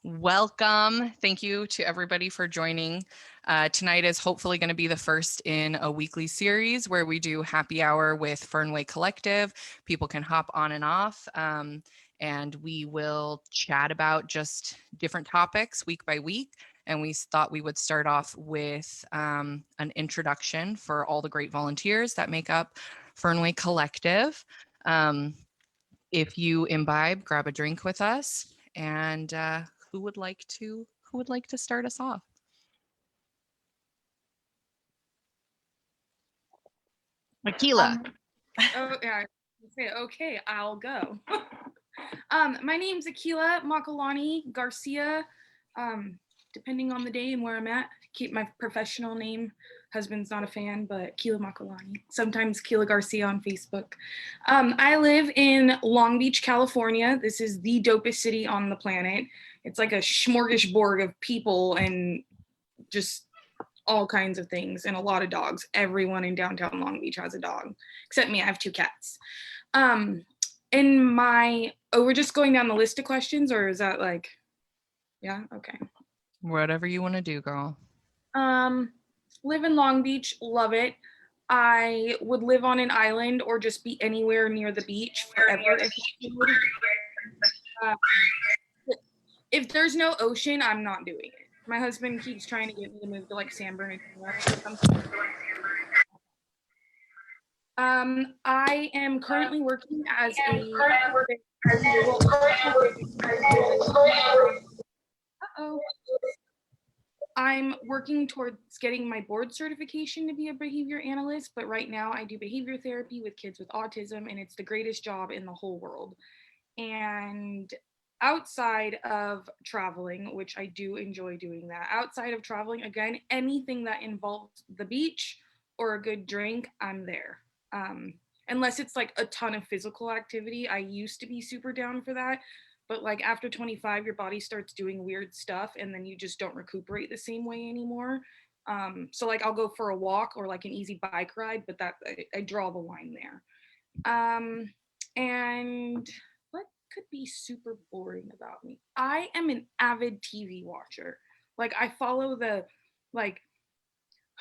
Welcome. Thank you to everybody for joining. Tonight is hopefully going to be the first in a weekly series where we do happy hour with Fernway Collective. People can hop on and off, and we will chat about just different topics week by week. And we thought we would start off with an introduction for all the great volunteers that make up Fernway Collective. If you imbibe, grab a drink with us. And who would like to start us off? Makila. Oh yeah. Okay, I'll go. My name's Akila Makalani Garcia. Depending on the day and where I'm at, keep my professional name. Husband's not a fan, but Akila Makalani. Sometimes Akila Garcia on Facebook. I live in Long Beach, California. This is the dopest city on the planet. It's like a smorgasbord of people and just all kinds of things and a lot of dogs. Everyone in downtown Long Beach has a dog, except me. I have 2 cats. We're just going down the list of questions, or is that like, yeah, okay. Whatever you want to do, girl. Live in Long Beach, love it. I would live on an island or just be anywhere near the beach forever. If there's no ocean, I'm not doing it. My husband keeps trying to get me to move to like San Bernardino. I am currently working as I'm working towards getting my board certification to be a behavior analyst, but right now I do behavior therapy with kids with autism, and it's the greatest job in the whole world. And outside of traveling, which I do enjoy doing that, outside of traveling, again, anything that involves the beach or a good drink, I'm there. Unless it's like a ton of physical activity. I used to be super down for that, but like after 25, your body starts doing weird stuff and then you just don't recuperate the same way anymore. So like I'll go for a walk or like an easy bike ride, but that I draw the line there. And what could be super boring about me? I am an avid TV watcher. Like I follow the like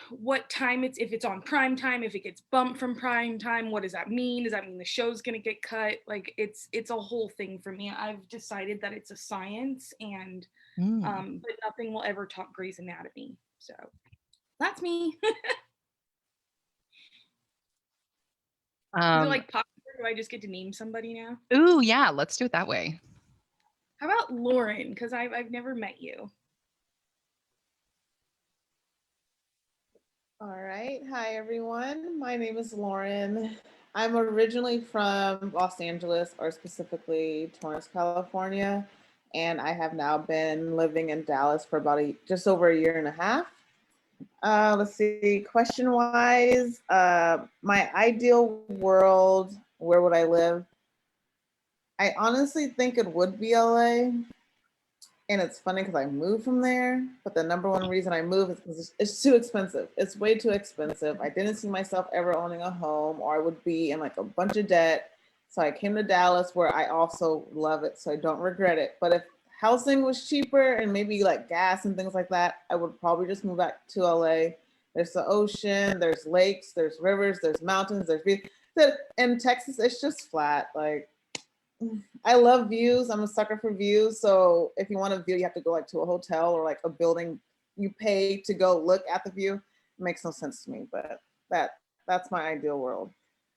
what time if it's on prime time, if it gets bumped from prime time, what does that mean? Does that mean the show's gonna get cut? Like it's a whole thing for me. I've decided that it's a science, and but nothing will ever top Grey's Anatomy. So that's me. Is it like popular? Do I just get to name somebody now? Ooh, yeah, let's do it that way. How about Lauren? Because I've never met you. All right. Hi, everyone. My name is Lauren. I'm originally from Los Angeles, or specifically Torrance, California, and I have now been living in Dallas for about just over a year and a half. Let's see, question-wise, my ideal world, where would I live? I honestly think it would be LA. And it's funny because I moved from there, but the number one reason I moved is because it's too expensive. It's way too expensive. I didn't see myself ever owning a home, or I would be in like a bunch of debt. So I came to Dallas, where I also love it, so I don't regret it. But if housing was cheaper and maybe like gas and things like that, I would probably just move back to LA. There's the ocean, there's lakes, there's rivers, there's mountains, there's beach. In Texas, it's just flat. Like, I love views. I'm a sucker for views. So if you want a view, you have to go like to a hotel or like a building you pay to go look at the view. It makes no sense to me, but that's my ideal world.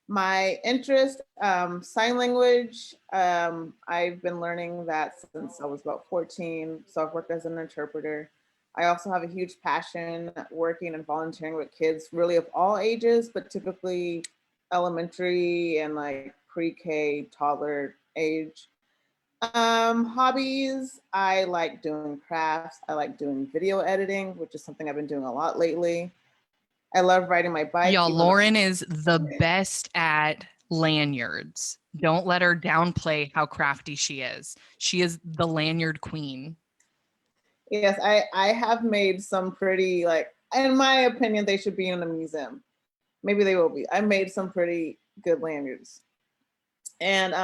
My interest, sign language. I've been learning that since I was about 14. So I've worked as an interpreter. I also have a huge passion working and volunteering with kids really of all ages, but typically elementary and like pre-K, toddler age. Hobbies, I like doing crafts. I like doing video editing, which is something I've been doing a lot lately. I love riding my bike. Y'all, Lauren is the best at lanyards. Don't let her downplay how crafty she is. She is the lanyard queen. Yes, I have made some pretty, like, in my opinion, they should be in a museum. Maybe they will be. I made some pretty good lanyards. And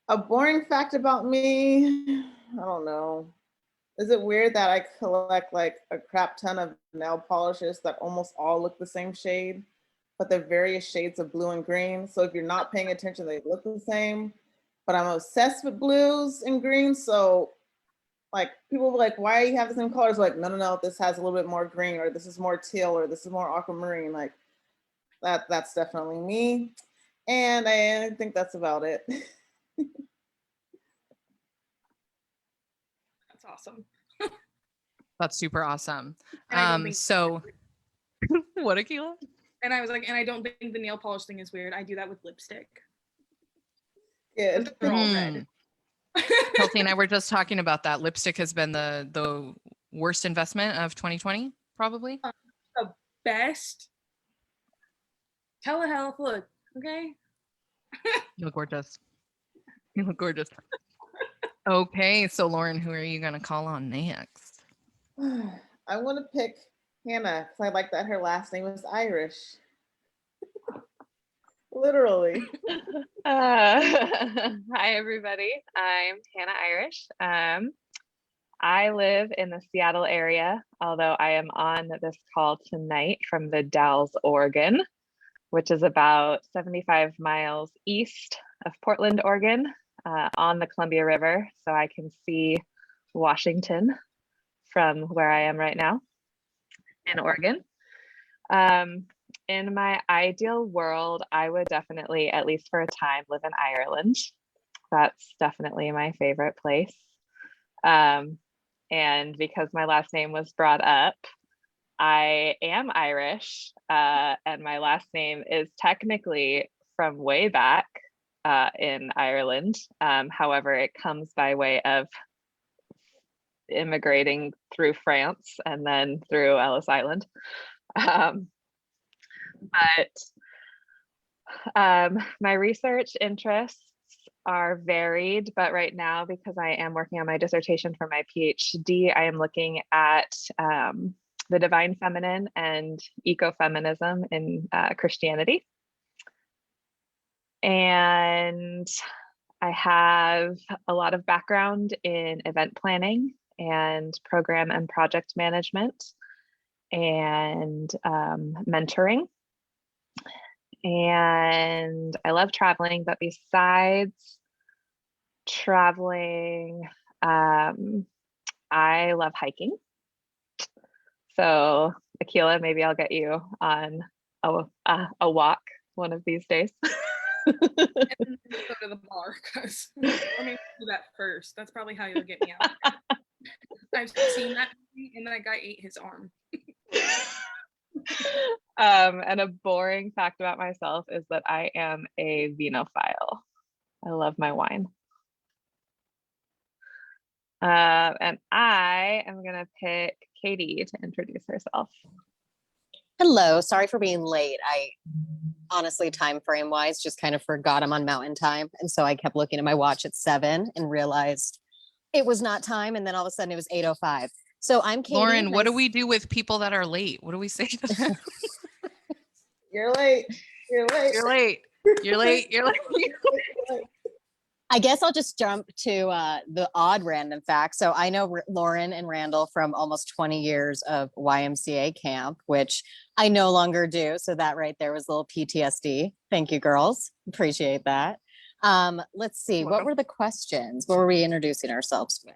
a boring fact about me, I don't know. Is it weird that I collect like a crap ton of nail polishes that almost all look the same shade, but they're various shades of blue and green? So if you're not paying attention, they look the same. But I'm obsessed with blues and greens. So like people will be like, why do you have the same colors? Like, no, no, no, this has a little bit more green, or this is more teal, or this is more aquamarine. Like that's definitely me. And I think that's about it. That's awesome. That's super awesome. And I don't think So what, Akila? and I was like, and I don't think the nail polish thing is weird. I do that with lipstick. Good. They're all red. Kelsey and I were just talking about that. Lipstick has been the worst investment of 2020, probably. The best telehealth look, okay? You look gorgeous. You look gorgeous. Okay, so Lauren, who are you gonna call on next? I want to pick Hannah because I like that her last name is Irish. Literally. Hi, everybody. I'm Hannah Irish. I live in the Seattle area, although I am on this call tonight from the Dalles, Oregon, which is about 75 miles east of Portland, Oregon, on the Columbia River. So I can see Washington from where I am right now in Oregon. In my ideal world, I would definitely, at least for a time, live in Ireland. That's definitely my favorite place. And because my last name was brought up, I am Irish, and my last name is technically from way back in Ireland. However, it comes by way of immigrating through France and then through Ellis Island. My research interests are varied, but right now, because I am working on my dissertation for my PhD, I am looking at the divine feminine and ecofeminism in Christianity. And I have a lot of background in event planning and program and project management and mentoring. And I love traveling, but besides traveling, I love hiking. So Akila, maybe I'll get you on a walk one of these days. And then go to the bar, because or maybe do that first. That's probably how you'll get me out. I've seen that movie, and that guy ate his arm. And a boring fact about myself is that I am a vinophile. I love my wine. And I am gonna pick Katie to introduce herself. Hello, sorry for being late. I honestly, time frame wise, just kind of forgot I'm on mountain time. And so I kept looking at my watch at 7 and realized it was not time. And then all of a sudden it was 8:05. So I'm Katie. Lauren, what do we do with people that are late? What do we say to them? You're late. You're late. You're late. You're late. You're late. I guess I'll just jump to the odd random fact. So I know Lauren and Randall from almost 20 years of YMCA camp, which I no longer do. So that right there was a little PTSD. Thank you, girls. Appreciate that. Let's see. What were the questions? What were we introducing ourselves with?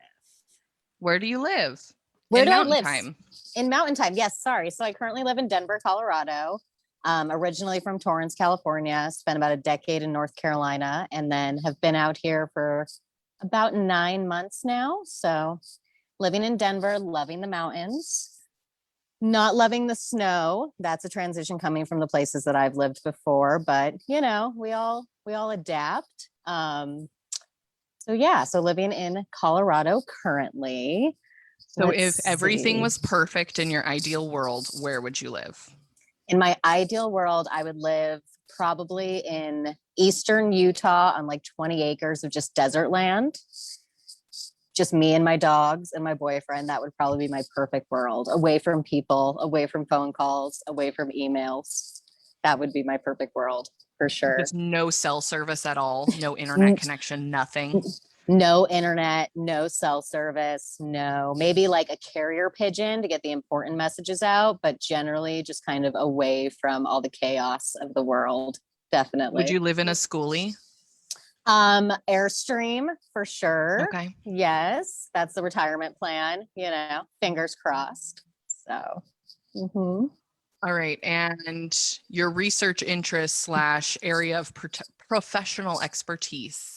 Where do you live? Where do I Mountain live? Time. In Mountain Time. Yes, sorry. So I currently live in Denver, Colorado. Originally from Torrance, California, spent about a decade in North Carolina, and then have been out here for about 9 months now. So living in Denver, loving the mountains, not loving the snow. That's a transition coming from the places that I've lived before, but you know, we all adapt. So yeah, so living in Colorado currently. So Let's if everything see. was perfect in your ideal world, where would you live? In my ideal world, I would live probably in eastern Utah on like 20 acres of just desert land. Just me and my dogs and my boyfriend. That would probably be my perfect world. Away from people, away from phone calls, away from emails. That would be my perfect world for sure. Just no cell service at all, no internet connection, nothing. No internet, no cell service, no, maybe like a carrier pigeon to get the important messages out, but generally just kind of away from all the chaos of the world. Definitely. Would you live in a schoolie? Airstream for sure. Okay. Yes, that's the retirement plan, fingers crossed. So, mhm. All right. And your research interest / area of professional expertise.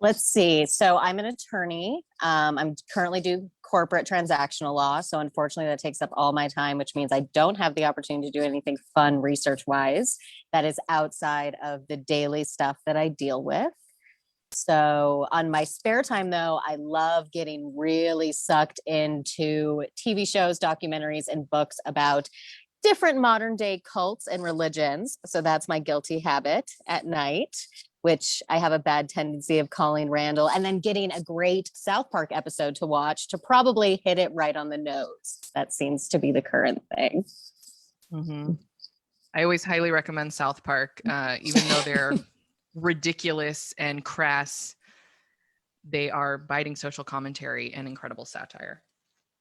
Let's see. So I'm an attorney. I'm currently do corporate transactional law. So unfortunately that takes up all my time, which means I don't have the opportunity to do anything fun research wise that is outside of the daily stuff that I deal with. So on my spare time though, I love getting really sucked into TV shows, documentaries, and books about different modern day cults and religions. So that's my guilty habit at night, which I have a bad tendency of calling Randall, and then getting a great South Park episode to watch to probably hit it right on the nose. That seems to be the current thing. Mm-hmm. I always highly recommend South Park, even though they're ridiculous and crass. They are biting social commentary and incredible satire.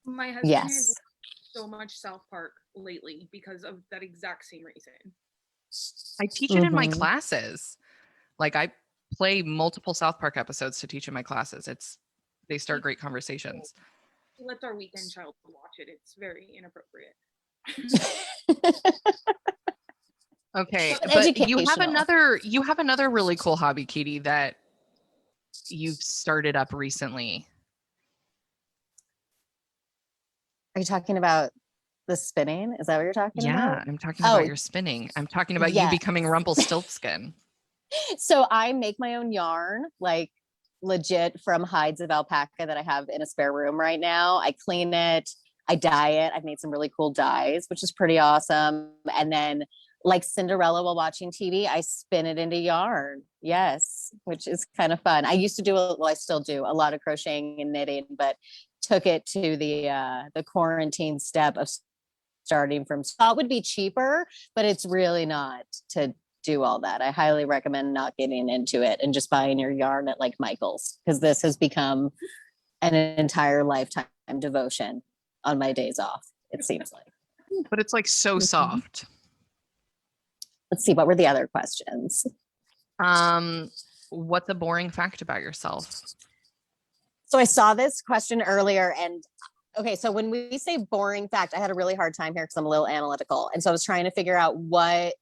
My husband Yes. has so much South Park lately because of that exact same reason. I teach it in my Mhm. classes. Like I play multiple South Park episodes to teach in my classes. They start great conversations. He lets our weekend child watch it. It's very inappropriate. Okay, But but you educational. have another really cool hobby, Katie, that you've started up recently. Are you talking about the spinning? Is that what you're talking Yeah, about? I'm talking about Oh, your spinning. I'm talking about you yes. becoming Rumpelstiltskin. So I make my own yarn, like legit from hides of alpaca that I have in a spare room right now. I clean it, I dye it. I've made some really cool dyes, which is pretty awesome. And then like Cinderella while watching TV, I spin it into yarn. Yes, which is kind of fun. I used to do, well, I still do a lot of crocheting and knitting, but took it to the quarantine step of starting from, thought would be cheaper, but it's really not to do all that. I highly recommend not getting into it and just buying your yarn at like Michael's, because this has become an entire lifetime devotion on my days off, it seems like. But it's like so soft. Let's see, what were the other questions? What's a boring fact about yourself? So I saw this question earlier, and okay, so when we say boring fact, I had a really hard time here because I'm a little analytical. And so I was trying to figure out what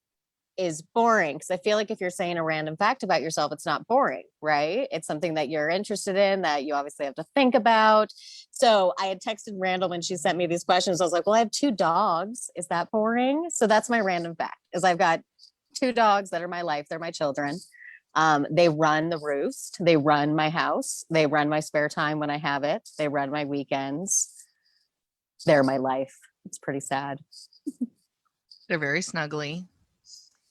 is boring, because I feel like if you're saying a random fact about yourself, it's not boring, right? It's something that you're interested in, that you obviously have to think about. So I had texted Randall when she sent me these questions. I was like, well, I have 2 dogs. Is that boring? So that's my random fact, is I've got 2 dogs that are my life. They're my children. They run the roost. They run my house. They run my spare time when I have it. They run my weekends. They're my life. It's pretty sad. They're very snuggly.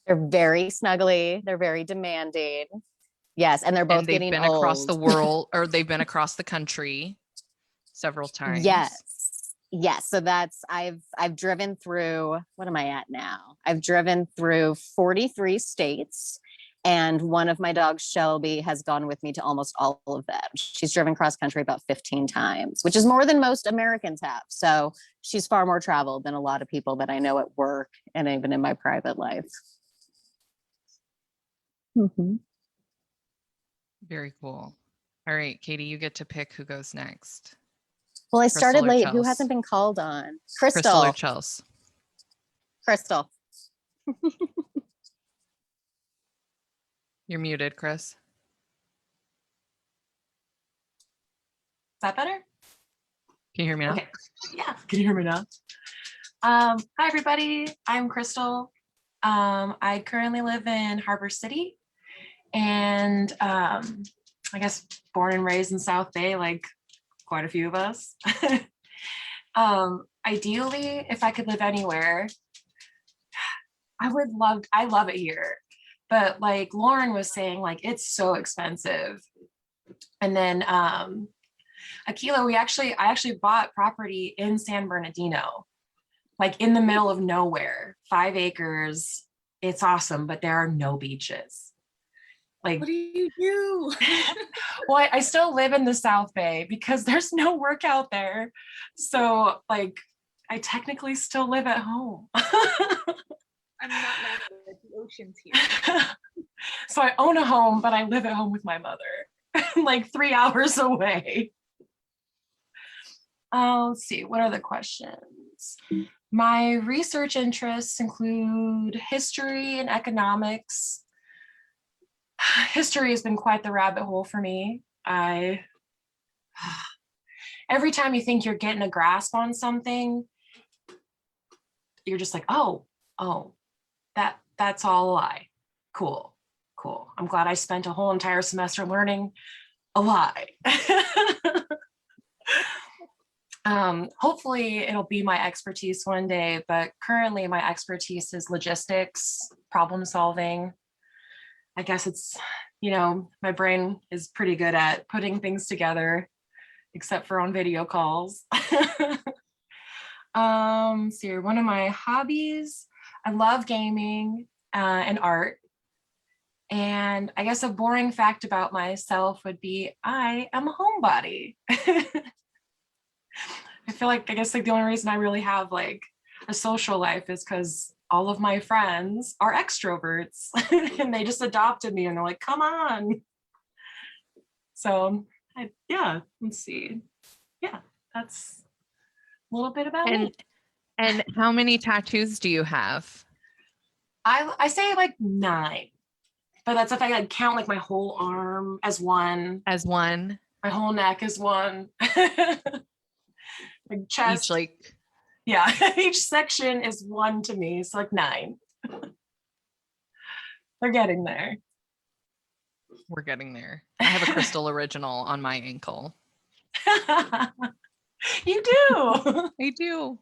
They're very snuggly. They're very demanding. Yes, and they're both And they've getting been old. across the world, or they've been across the country several times. Yes. So that's, I've driven through, what am I at now? I've driven through 43 states. And one of my dogs, Shelby, has gone with me to almost all of them. She's driven cross country about 15 times, which is more than most Americans have. So she's far more traveled than a lot of people that I know at work and even in my private life. Mm-hmm. Very cool. All right, Katie, you get to pick who goes next. Well, I Crystal started or late. Who Chels? hasn't been called on? Crystal or Crystal. Chels? Crystal. You're muted, Chris. Is that better? Can you hear me now? Okay. Yeah, can you hear me now? Hi, everybody. I'm Crystal. I currently live in Harbor City, and I guess born and raised in South Bay, like quite a few of us. Ideally, if I could live anywhere, I love it here. But like Lauren was saying, like it's so expensive. And then Akila, I actually bought property in San Bernardino, like in the middle of nowhere, 5 acres. It's awesome, but there are no beaches. Like, What do you do? well, I still live in the South Bay because there's no work out there. So like, I technically still live at home. I'm not mad at it. The ocean's here. So I own a home, but I live at home with my mother, like 3 hours away. Let's see, what are the questions? My research interests include history and economics. History has been quite the rabbit hole for me. Every time you think you're getting a grasp on something, you're just like, oh, that's all a lie. Cool. I'm glad I spent a whole entire semester learning a lie. Hopefully it'll be my expertise one day, but currently my expertise is logistics, problem solving. I guess it's, my brain is pretty good at putting things together, except for on video calls. See, one of my hobbies, I love gaming and art. And I guess a boring fact about myself would be I am a homebody. I feel like, I guess like the only reason I really have like a social life is because all of my friends are extroverts and they just adopted me and they're like, come on. So let's see. Yeah, that's a little bit about me. And how many tattoos do you have? I say like 9, but that's if I like count like my whole arm as one. As one? My whole neck is one. Like chest. Each like, yeah, each section is 1 to me. So like 9. They're getting there. We're getting there. I have a crystal original on my ankle. You do. I do.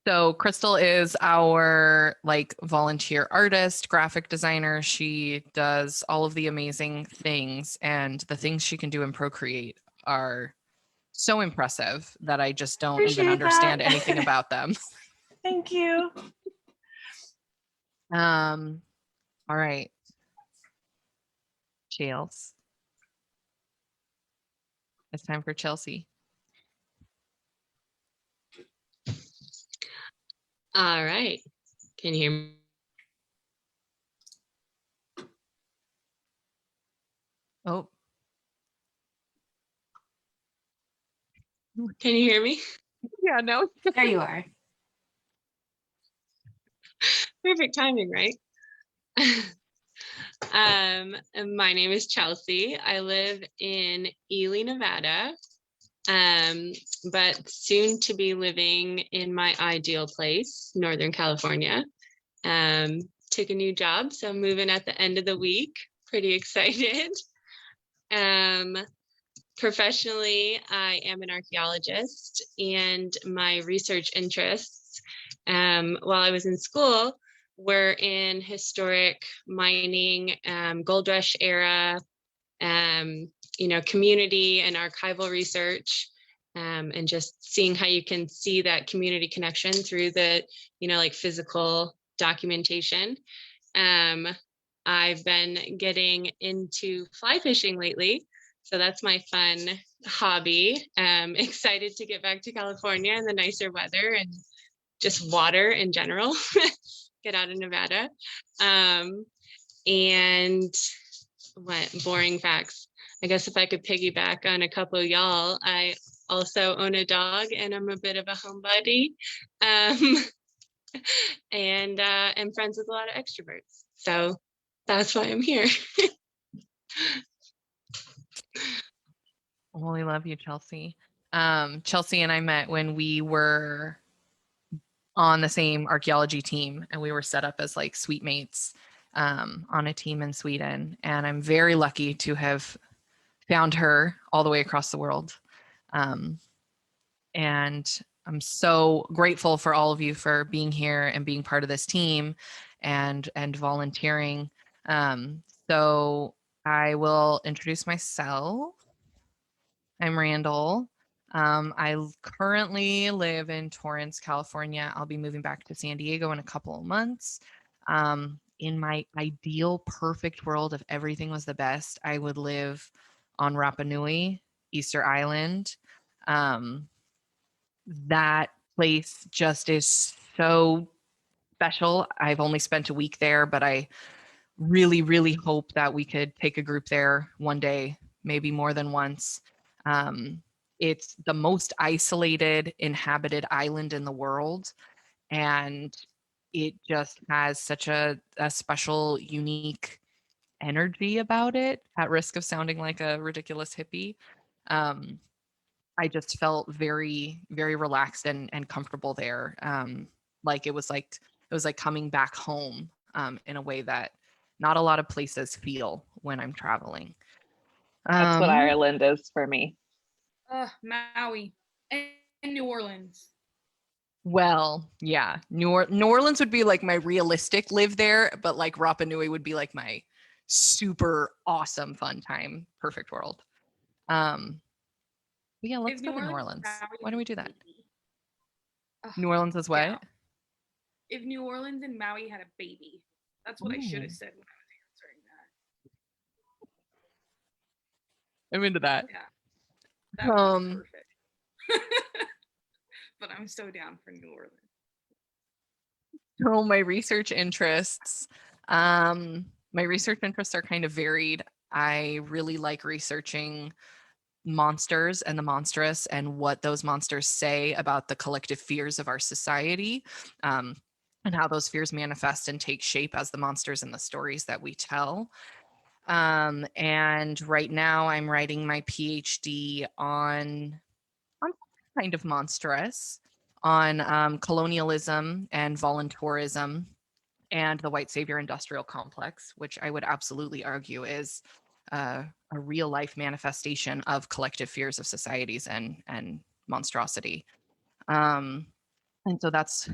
So Crystal is our like volunteer artist, graphic designer. She does all of the amazing things, and the things she can do in Procreate are so impressive that I just don't even understand anything about them. Thank you. All right. Chels. It's time for Chelsea. All right. Can you hear me? Oh, Can you hear me? yeah, no. There you are. Perfect timing, right? My name is Chelsea. I live in Ely, Nevada, but soon to be living in my ideal place, Northern California. Took a new job, so I'm moving at the end of the week. Pretty excited. Professionally, I am an archaeologist, and my research interests while I was in school were in historic mining, gold rush era, community and archival research, and just seeing how you can see that community connection through the, like physical documentation. I've been getting into fly fishing lately. So that's my fun hobby. Excited to get back to California and the nicer weather and just water in general. Get out of Nevada. And what boring facts. I guess if I could piggyback on a couple of y'all, I also own a dog and I'm a bit of a homebody. And am friends with a lot of extroverts. So that's why I'm here. Well, we love you, Chelsea. Chelsea and I met when we were on the same archaeology team, and we were set up as like suite mates on a team in Sweden. And I'm very lucky to have found her all the way across the world. And I'm so grateful for all of you for being here and being part of this team and volunteering. So I will introduce myself. I'm Randall. I currently live in Torrance, California. I'll be moving back to San Diego in a couple of months. in my ideal perfect world, if everything was the best, I would live on Rapa Nui, Easter Island. That place just is so special. I've only spent a week there, but I really, really hope that we could take a group there one day, maybe more than once. It's the most isolated inhabited island in the world, and it just has such a special, unique energy about it, at risk of sounding like a ridiculous hippie. Um, I just felt very, very relaxed and comfortable there. Like it was like coming back home in a way that not a lot of places feel when I'm traveling. That's what Um, Ireland is for me. Maui and New Orleans. well, yeah, New Orleans would be like my realistic live there, but like Rapa Nui would be like my super awesome fun time, perfect world. But yeah, let's If go New to New Orleans Orleans. and Maui Why don't we had do a that? baby- Ugh, New Orleans is what? yeah. If New Orleans and Maui had a baby, that's what I should have Ooh. said when I was answering that. I'm into that. Yeah, that was Um, perfect. But I'm so down for New Orleans. So my research interests, my research interests are kind of varied. I really like researching monsters and the monstrous and what those monsters say about the collective fears of our society, and how those fears manifest and take shape as the monsters in the stories that we tell. And right now I'm writing my PhD on kind of monstrous, on colonialism and voluntourism and the white savior industrial complex, which I would absolutely argue is a real life manifestation of collective fears of societies and monstrosity. Um, and so that's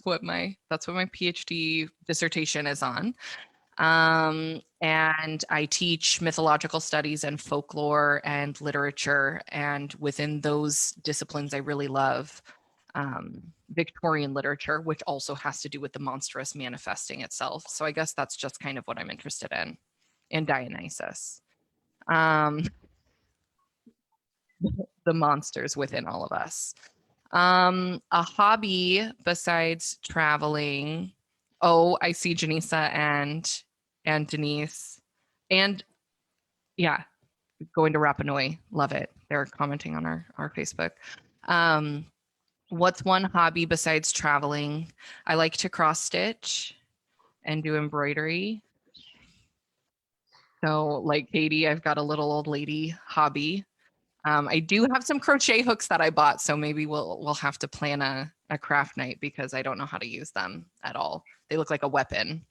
what my PhD dissertation is on. And I teach mythological studies and folklore and literature. And within those disciplines, I really love Victorian literature, which also has to do with the monstrous manifesting itself. So I guess that's just kind of what I'm interested in, and Dionysus. Um, the monsters within all of us. A hobby besides traveling. Oh, I see Janisa and Denise, and yeah, going to Rapa Nui. Love it. They're commenting on our Facebook. What's one hobby besides traveling? I like to cross stitch and do embroidery. So, like Katie, I've got a little old lady hobby. I do have some crochet hooks that I bought, so maybe we'll have to plan a craft night because I don't know how to use them at all. They look like a weapon.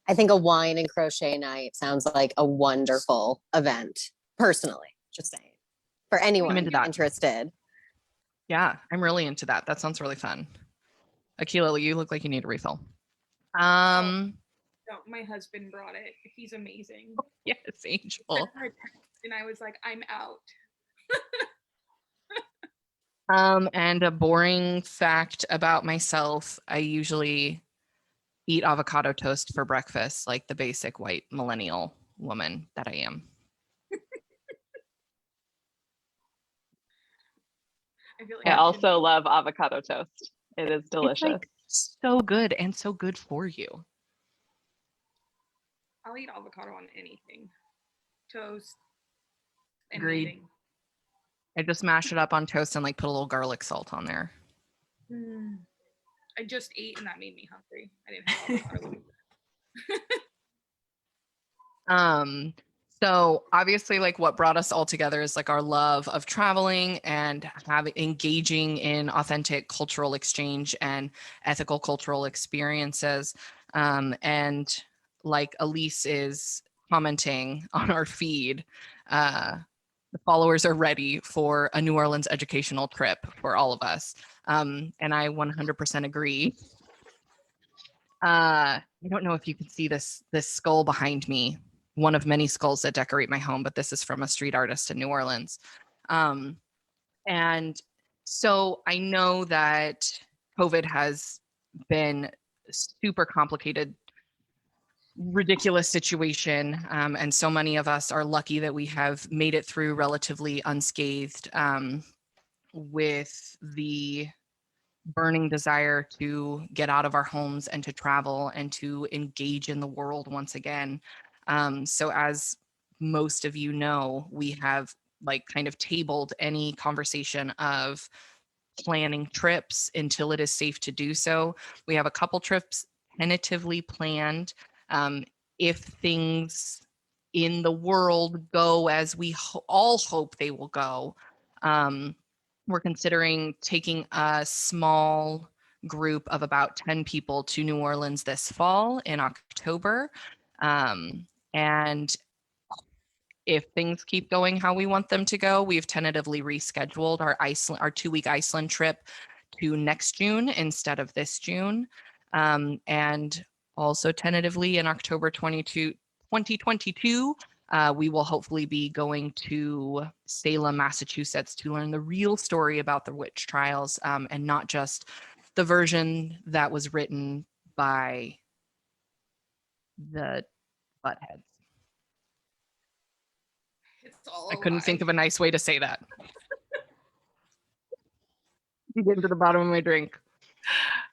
I think a wine and crochet night sounds like a wonderful event, personally, just saying. For anyone into that. interested. Yeah, I'm really into that. That sounds really fun. Akila, you look like you need a refill. No, my husband brought it. He's amazing. Yes, Angel. And I was like, I'm out. And a boring fact about myself, I usually eat avocado toast for breakfast, like the basic white millennial woman that I am. I feel like I also love avocado toast. It is delicious. It's like so good and so good for you. I'll eat avocado on anything. Toast. Agreed. Anything. I just mash it up on toast and like put a little garlic salt on there. I just ate and that made me hungry. I didn't have avocado. So obviously like what brought us all together is like our love of traveling and engaging in authentic cultural exchange and ethical cultural experiences. And like Elise is commenting on our feed, the followers are ready for a New Orleans educational trip for all of us. And I 100% agree. I don't know if you can see this skull behind me, one of many skulls that decorate my home, but this is from a street artist in New Orleans. And so I know that COVID has been super complicated ridiculous situation. And so many of us are lucky that we have made it through relatively unscathed, with the burning desire to get out of our homes and to travel and to engage in the world once again. So as most of you know, we have like kind of tabled any conversation of planning trips until it is safe to do so. We have a couple trips tentatively planned. If things in the world go as we all hope they will go, we're considering taking a small group of about 10 people to New Orleans this fall in October. And if things keep going how we want them to go, we've tentatively rescheduled our 2-week Iceland trip to next June instead of this June. And also tentatively in October 2022, we will hopefully be going to Salem, Massachusetts to learn the real story about the witch trials, and not just the version that was written by the buttheads. It's all I couldn't think lie. of a nice way to say that. I'm getting to the bottom of my drink.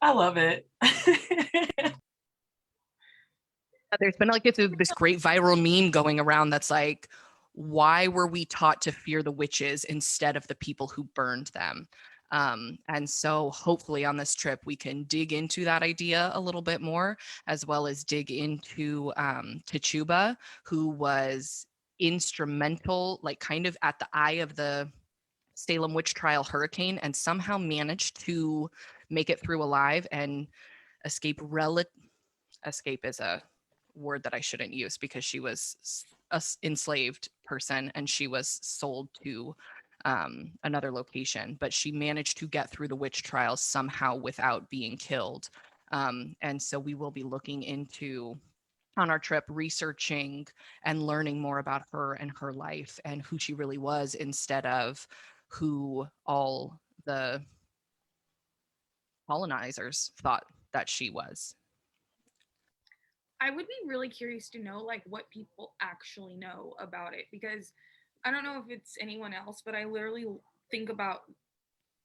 I love it. There's been like this great viral meme going around that's like, why were we taught to fear the witches instead of the people who burned them? And so hopefully on this trip, we can dig into that idea a little bit more, as well as dig into Tituba, who was instrumental, like kind of at the eye of the Salem witch trial hurricane, and somehow managed to make it through alive and escape. Escape is a word that I shouldn't use because she was a enslaved person and she was sold to another location, but she managed to get through the witch trials somehow without being killed. And so we will be looking into, on our trip, researching and learning more about her and her life and who she really was, instead of who all the colonizers thought that she was. I would be really curious to know like what people actually know about it, because I don't know if it's anyone else, but I literally think about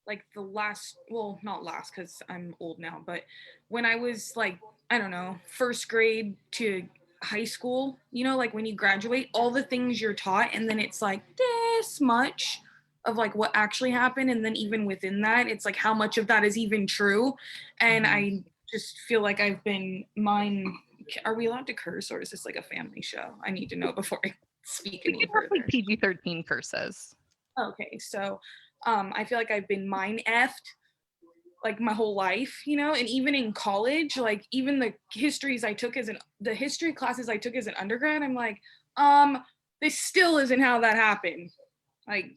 like the last, well, not last because I'm old now, but when I was like, I don't know, first grade to high school, you know, like when you graduate, all the things you're taught, and then it's like this much of like what actually happened, and then even within that, it's like how much of that is even true. And I just feel like I've been Are we allowed to curse, or is this like a family show? I need to know before I speak any further. Like PG-13 curses. Okay, so I feel like I've been mind effed like my whole life, you know, and even in college, like even the history classes I took as an undergrad, I'm like, this still isn't how that happened. Like,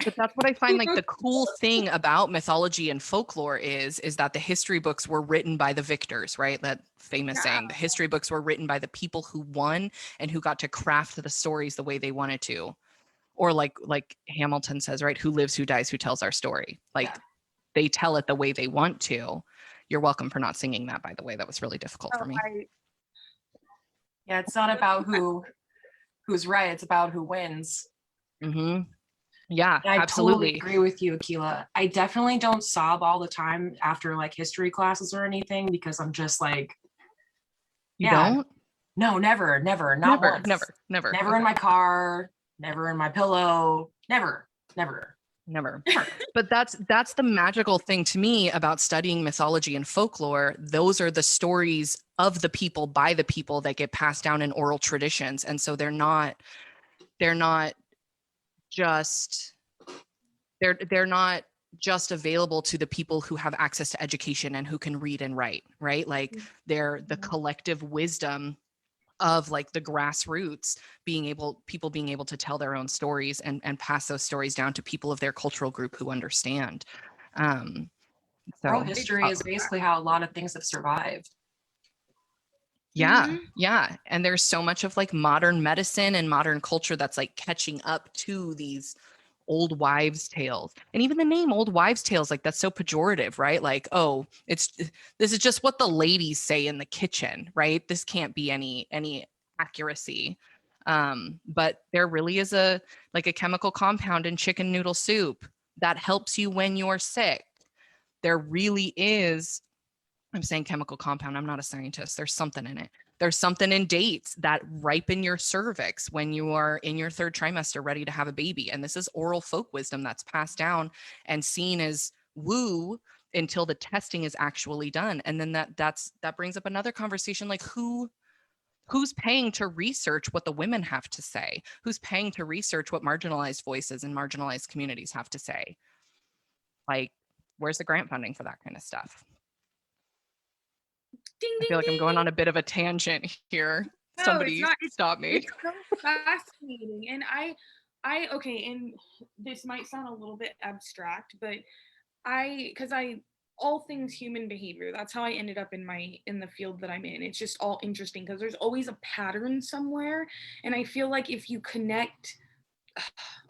but that's what I find like the cool thing about mythology and folklore is that the history books were written by the victors, right? That famous saying, the history books were written by the people who won and who got to craft the stories the way they wanted to. Or like Hamilton says, right? Who lives, who dies, who tells our story. Like they tell it the way they want to. You're welcome for not singing that, by the way. That was really difficult for me. Yeah, it's not about who's right. It's about who wins. Mm-hmm. Yeah, I absolutely. totally agree with you, Akila. I definitely don't sob all the time after like history classes or anything, because I'm just like, you don't? No, never, not once. Never. Never Okay. in my car, never in my pillow, never. But that's the magical thing to me about studying mythology and folklore. Those are the stories of the people by the people that get passed down in oral traditions. And so they're not just available to the people who have access to education and who can read and write, right? Like they're the collective wisdom of like the grassroots people being able to tell their own stories and pass those stories down to people of their cultural group who understand. Oral history is basically how a lot of things have survived. Yeah. And there's so much of like modern medicine and modern culture that's like catching up to these old wives' tales. And even the name old wives' tales, like that's so pejorative, right? Like, oh, this is just what the ladies say in the kitchen, right? This can't be any accuracy. But there really is a chemical compound in chicken noodle soup that helps you when you're sick. There really is, I'm saying chemical compound, I'm not a scientist. There's something in it. There's something in dates that ripen your cervix when you are in your third trimester ready to have a baby. And this is oral folk wisdom that's passed down and seen as woo until the testing is actually done. And then that brings up another conversation, like who's paying to research what the women have to say? Who's paying to research what marginalized voices and marginalized communities have to say? Like, where's the grant funding for that kind of stuff? Ding, I ding, feel like I'm going ding. on a bit of a tangent here. No, Somebody it's not. stop me. It's so fascinating. And okay, and this might sound a little bit abstract, but because all things human behavior, that's how I ended up in the field that I'm in. It's just all interesting because there's always a pattern somewhere. And I feel like if you connect,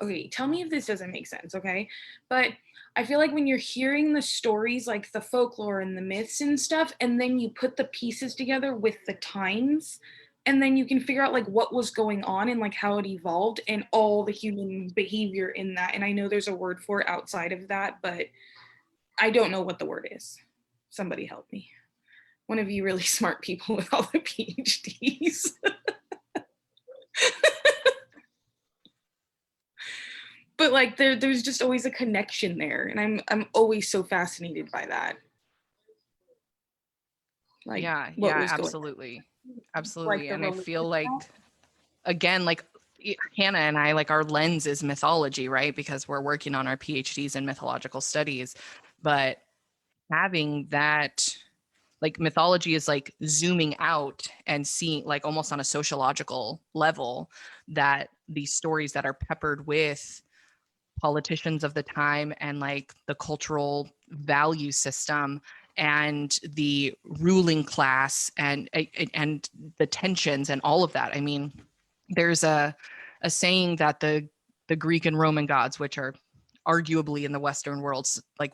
okay, tell me if this doesn't make sense, okay? But I feel like when you're hearing the stories, like the folklore and the myths and stuff, and then you put the pieces together with the times, and then you can figure out like what was going on and like how it evolved and all the human behavior in that. And I know there's a word for it outside of that, but I don't know what the word is. Somebody help me. One of you really smart people with all the PhDs. But like there's just always a connection there, and I'm always so fascinated by that. Like Yeah, what was going absolutely. on. Absolutely. Like the And I feel religious like, stuff. again, like Hannah and I, like our lens is mythology, right? Because we're working on our PhDs in mythological studies. But having that, like mythology is like zooming out and seeing like almost on a sociological level that these stories that are peppered with politicians of the time and like the cultural value system and the ruling class and the tensions and all of that. I mean, there's a saying that the Greek and Roman gods, which are arguably in the Western world like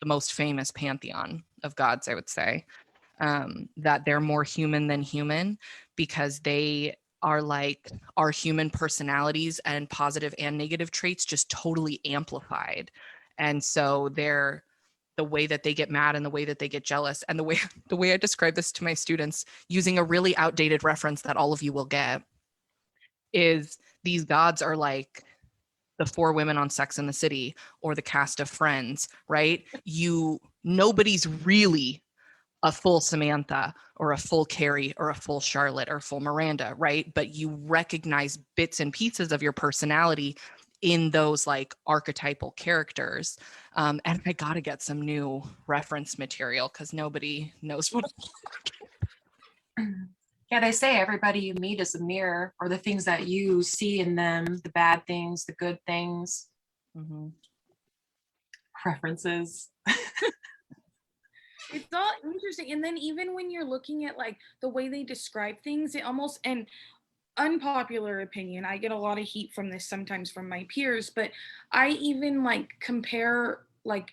the most famous pantheon of gods, I would say, that they're more human than human because they are like our human personalities and positive and negative traits just totally amplified. And so they're the way that they get mad and the way that they get jealous and the way I describe this to my students using a really outdated reference that all of you will get is these gods are like the four women on Sex and the City or the cast of Friends, right? Nobody's really a full Samantha or a full Carrie or a full Charlotte or full Miranda, right? But you recognize bits and pieces of your personality in those like archetypal characters. And I got to get some new reference material because nobody knows what. Yeah, they say everybody you meet is a mirror, or the things that you see in them, the bad things, the good things. Mm-hmm. References. It's all interesting. And then even when you're looking at like the way they describe things, it almost, and unpopular opinion, I get a lot of heat from this sometimes from my peers, but I even like compare like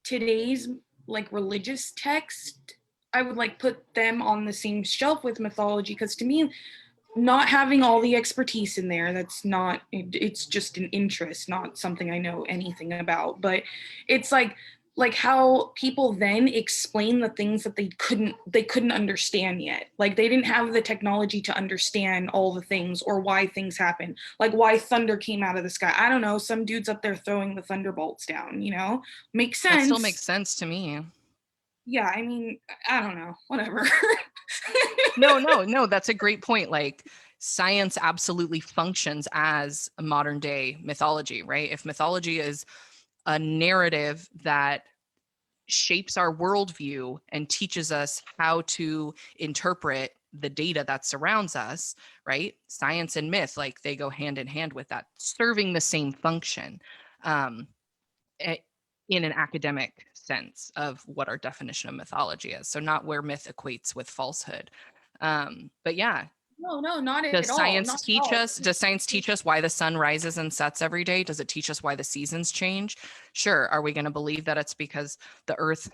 today's like religious text, I would like put them on the same shelf with mythology, because to me, not having all the expertise in there, that's not, it's just an interest, not something I know anything about. But it's like how people then explain the things that they couldn't understand yet. Like they didn't have the technology to understand all the things or why things happen, like why thunder came out of the sky. I don't know, some dude's up there throwing the thunderbolts down, makes sense. That still makes sense to me. Yeah, I mean, I don't know, whatever. No, that's a great point. Like science absolutely functions as a modern day mythology, right? If mythology is a narrative that shapes our worldview and teaches us how to interpret the data that surrounds us, right? Science and myth, like they go hand in hand with that, serving the same function in an academic sense of what our definition of mythology is. So not where myth equates with falsehood. But yeah, No, not at Does all. science Not at teach all. us? Does science teach us why the sun rises and sets every day? Does it teach us why the seasons change? Sure. Are we going to believe that it's because the Earth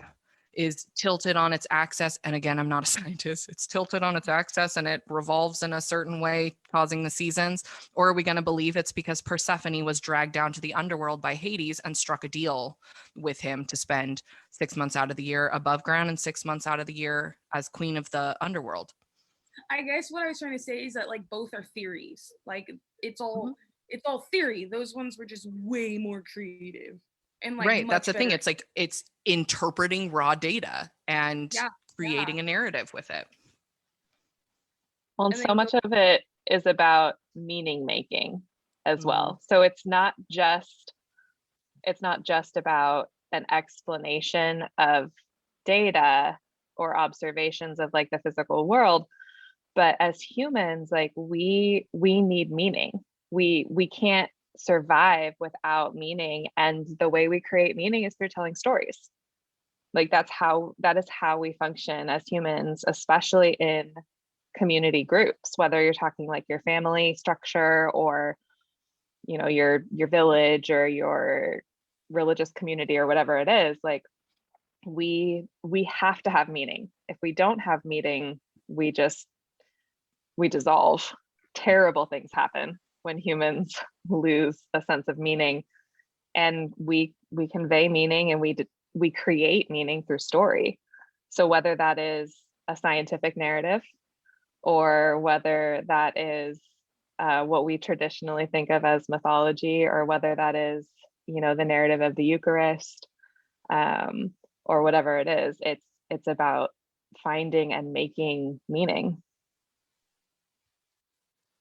is tilted on its axis? And again, I'm not a scientist. It's tilted on its axis and it revolves in a certain way, causing the seasons. Or are we going to believe it's because Persephone was dragged down to the underworld by Hades and struck a deal with him to spend 6 months out of the year above ground and 6 months out of the year as queen of the underworld? I guess what I was trying to say is that like both are theories. Like it's all Mhm. it's all theory. Those ones were just way more creative and like Right. That's much the thing. better. It's like it's interpreting raw data and Yeah, creating a narrative with it. Well, and And so then much of it is about meaning making as Mhm. well. So it's not just about an explanation of data or observations of like the physical world, but as humans, like we need meaning. We can't survive without meaning, and the way we create meaning is through telling stories. Like that is how we function as humans, especially in community groups, whether you're talking like your family structure or your village or your religious community or whatever it is. Like we have to have meaning. If we don't have meaning, we dissolve. Terrible things happen when humans lose a sense of meaning, and we convey meaning, and we create meaning through story. So whether that is a scientific narrative or whether that is what we traditionally think of as mythology, or whether that is the narrative of the Eucharist, or whatever it is, it's about finding and making meaning.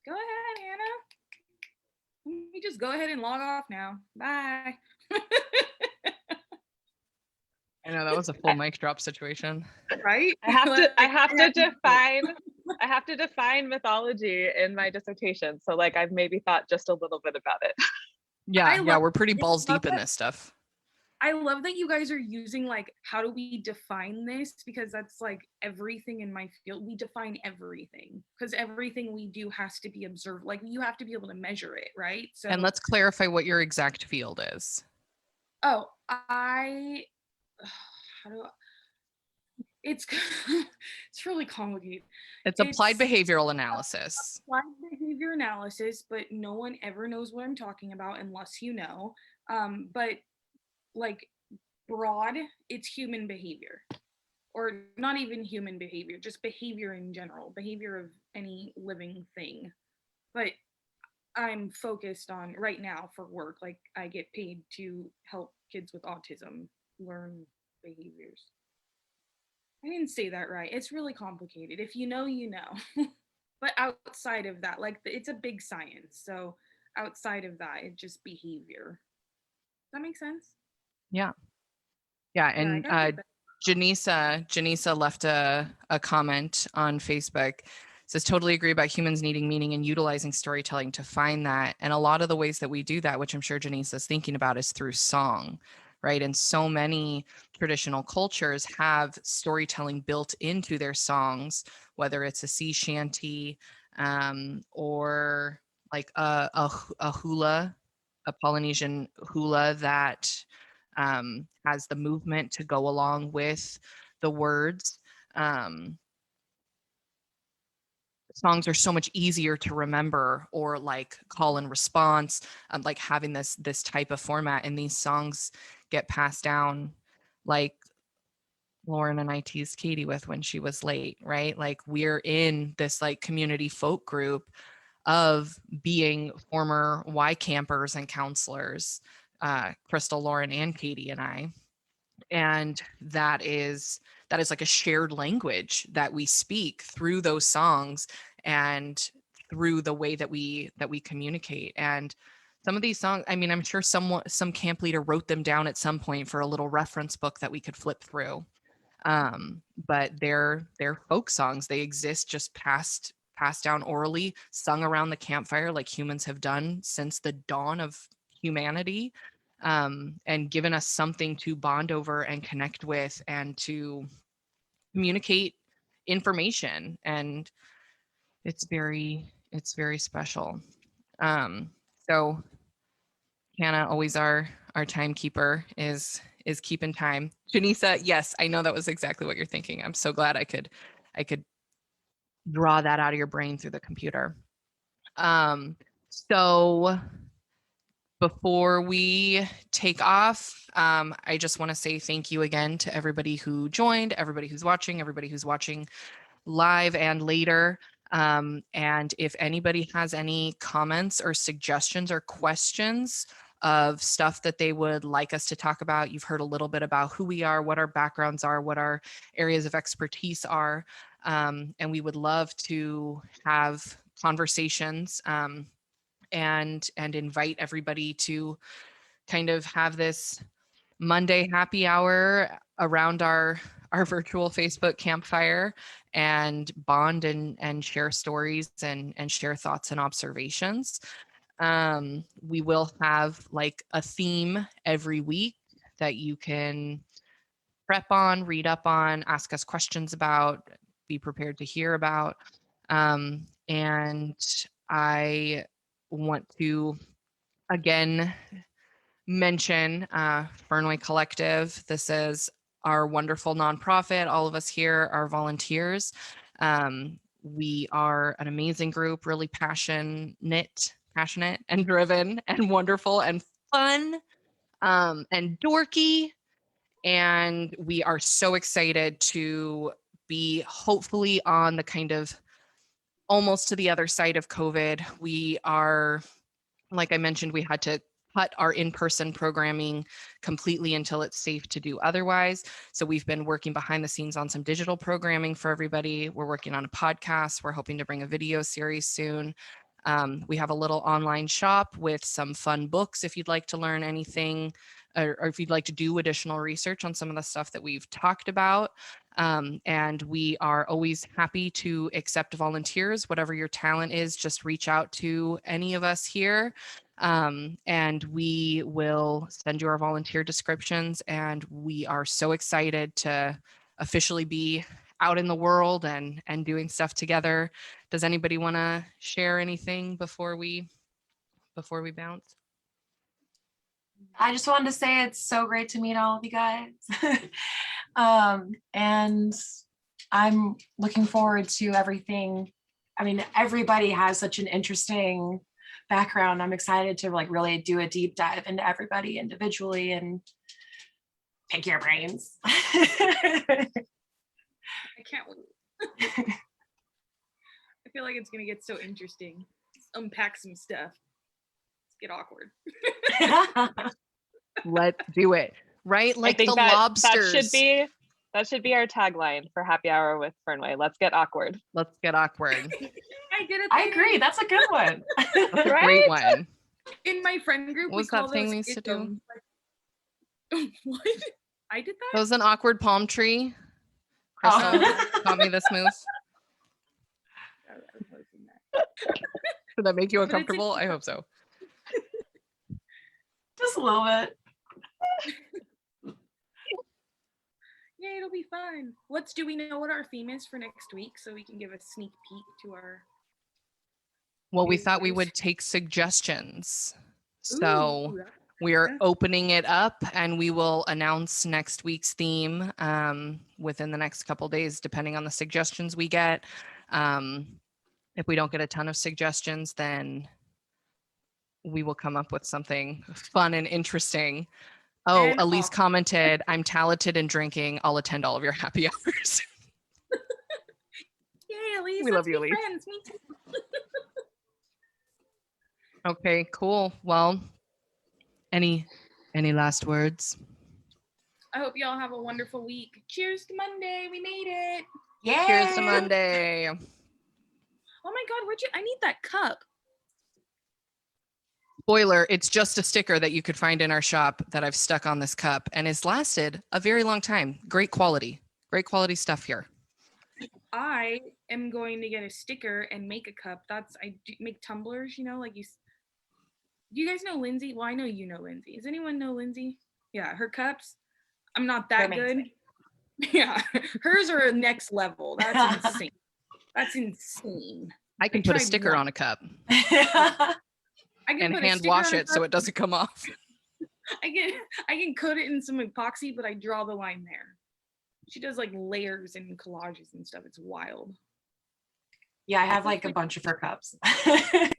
go ahead, Hannah. You just go ahead and log off now. Bye. I know that was a full mic drop situation. Right? I have Like, to define mythology in my dissertation. So like I've maybe thought just a little bit about it. Yeah, we're pretty I balls love deep in that- this stuff. I love that you guys are using like how do we define this, because that's like everything in my field. We define everything because everything we do has to be observed. Like you have to be able to measure it, right? So And let's clarify what your exact field is. oh, I how do I, it's it's really complicated. It's applied It's behavioral analysis. applied behavior analysis, but no one ever knows what I'm talking about unless you know. But like broad, it's human behavior, or not even human behavior, just behavior in general, behavior of any living thing. But I'm focused on right now for work, like I get paid to help kids with autism learn behaviors. I didn't say that right. It's really complicated. If you know, you know. But outside of that, like it's a big science. So outside of that, it's just behavior. Does that make sense? Yeah, Yeah, I and got it. Janisa left a comment on Facebook. Says totally agree about humans needing meaning and utilizing storytelling to find that. And a lot of the ways that we do that, which I'm sure Janisa is thinking about, is through song, right? And so many traditional cultures have storytelling built into their songs, whether it's a sea shanty or like a hula, a Polynesian hula that has the movement to go along with the words. Songs are so much easier to remember or like call and response, like having this type of format, and these songs get passed down like Lauren and I teased Katie with when she was late, right? Like we're in this like community folk group of being former Y campers and counselors, Crystal, Lauren, and Katie and I. And that is like a shared language that we speak through those songs and through the way that we communicate. And some of these songs, I mean, I'm sure some camp leader wrote them down at some point for a little reference book that we could flip through. But they're folk songs. They exist just passed down orally, sung around the campfire like humans have done since the dawn of humanity, and given us something to bond over and connect with and to communicate information. And it's very special. So Hannah, always our timekeeper, is keeping time. Janisa, yes, I know that was exactly what you're thinking. I'm so glad I could draw that out of your brain through the computer. So before we take off, I just want to say thank you again to everybody who joined, everybody who's watching live and later. And if anybody has any comments or suggestions or questions of stuff that they would like us to talk about, you've heard a little bit about who we are, what our backgrounds are, what our areas of expertise are. And we would love to have conversations and invite everybody to kind of have this Monday happy hour around our virtual Facebook campfire and bond and share stories and share thoughts and observations. We will have like a theme every week that you can prep on, read up on, ask us questions about, be prepared to hear about. And I want to again mention Fernway Collective. This is our wonderful nonprofit. All of us here are volunteers. We are an amazing group, really passionate and driven and wonderful and fun and dorky. And we are so excited to be hopefully on the kind of almost to the other side of COVID. We are, like I mentioned, we had to cut our in-person programming completely until it's safe to do otherwise. So we've been working behind the scenes on some digital programming for everybody. We're working on a podcast. We're hoping to bring a video series soon. We have a little online shop with some fun books if you'd like to learn anything or if you'd like to do additional research on some of the stuff that we've talked about. And we are always happy to accept volunteers. Whatever your talent is, just reach out to any of us here. And we will send you our volunteer descriptions. And we are so excited to officially be out in the world and doing stuff together. Does anybody want to share anything before we bounce? I just wanted to say it's so great to meet all of you guys. And I'm looking forward to everything. I mean, everybody has such an interesting background. I'm excited to like really do a deep dive into everybody individually and pick your brains. I can't wait. I feel like it's gonna get so interesting. Let's unpack some stuff. Let's get awkward. Let's do it. Right? Like I think the that lobsters. that should be our tagline for Happy Hour with Fernweh. Let's get awkward. Let's get awkward. I did it. I agree. That's a good one. That's a great one. In my friend group, What was that thing we used to do? What? I did that? That was an awkward palm tree. Krista taught me this move. Did that make you uncomfortable? I hope so. Just a little bit. Yeah, it'll be fun. Do we know what our theme is for next week so we can give a sneak peek to our... Well, we thought we would take suggestions. So we are opening it up and we will announce next week's theme within the next couple days, depending on the suggestions we get. If we don't get a ton of suggestions, then we will come up with something fun and interesting. Oh, And Elise awesome. commented, I'm talented in drinking. I'll attend all of your happy hours. Yay, Elise. We love you, Elise. Friends. Me too. Okay, cool. Well, any last words? I hope y'all have a wonderful week. Cheers to Monday. We made it. Yeah. Cheers to Monday. Oh my God, I need that cup. Spoiler, it's just a sticker that you could find in our shop that I've stuck on this cup and has lasted a very long time. Great quality stuff here. I am going to get a sticker and make a cup. I do make tumblers, like do you guys know Lindsay? Well, I know you know Lindsay. Does anyone know Lindsay? Yeah, her cups. I'm not that good. Yeah, hers are next level. That's insane. That's insane. I can put a tried sticker one. on a cup I can and put a hand sticker wash on a it so cup. it doesn't come off. I can coat it in some epoxy, but I draw the line there. She does like layers and collages and stuff. It's wild. Yeah, I have like a bunch of her cups. I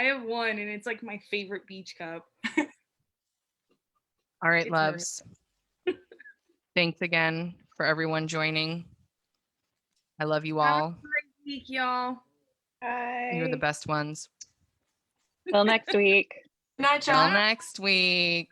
have one and it's like my favorite beach cup. All right, It's loves. Thanks again for everyone joining. I love you Have a all. great week, y'all. You're the best ones. Till next week. Good night, Till y'all. next week.